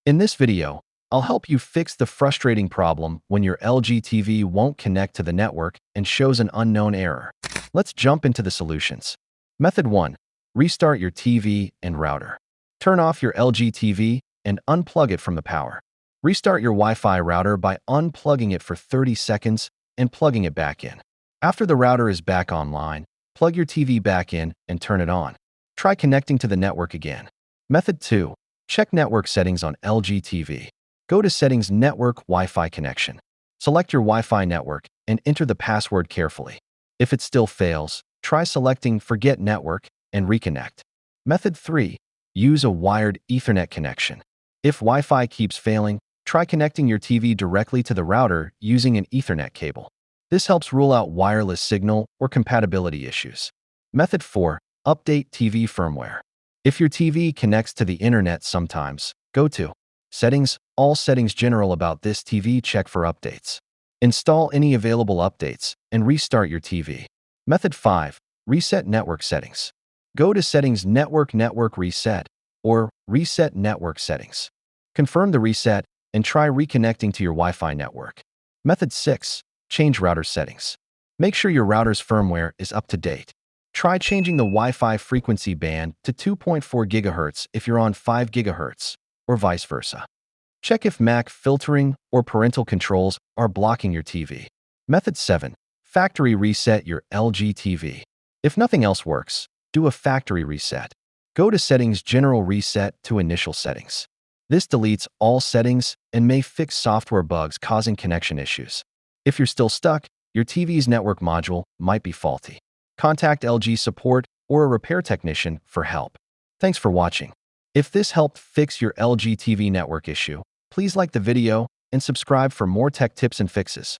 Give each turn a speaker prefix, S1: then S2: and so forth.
S1: In this video, I'll help you fix the frustrating problem when your LG TV won't connect to the network and shows an unknown error. Let's jump into the solutions. Method 1. Restart your TV and router. Turn off your LG TV and unplug it from the power. Restart your Wi-Fi router by unplugging it for 30 seconds and plugging it back in. After the router is back online, plug your TV back in and turn it on. Try connecting to the network again. Method 2. Check network settings on LG TV. Go to Settings, Network, Wi-Fi Connection. Select your Wi-Fi network and enter the password carefully. If it still fails, try selecting Forget Network and reconnect. Method 3. Use a wired Ethernet connection. If Wi-Fi keeps failing, try connecting your TV directly to the router using an Ethernet cable. This helps rule out wireless signal or compatibility issues. Method 4. Update TV firmware. If your TV connects to the internet sometimes, go to Settings, All Settings General. About this TV, check for updates. Install any available updates and restart your TV. Method 5. Reset network settings. Go to Settings, Network, Network Reset, or Reset Network Settings. Confirm the reset and try reconnecting to your Wi-Fi network. Method 6. Change router settings. Make sure your router's firmware is up to date. Try changing the Wi-Fi frequency band to 2.4 GHz if you're on 5 GHz, or vice versa. Check if MAC filtering or parental controls are blocking your TV. Method 7. Factory reset your LG TV. If nothing else works, do a factory reset. Go to Settings, General, Reset to Initial Settings. This deletes all settings and may fix software bugs causing connection issues. If you're still stuck, your TV's network module might be faulty. Contact LG support or a repair technician for help. Thanks for watching. If this helped fix your LG TV network issue, please like the video and subscribe for more tech tips and fixes.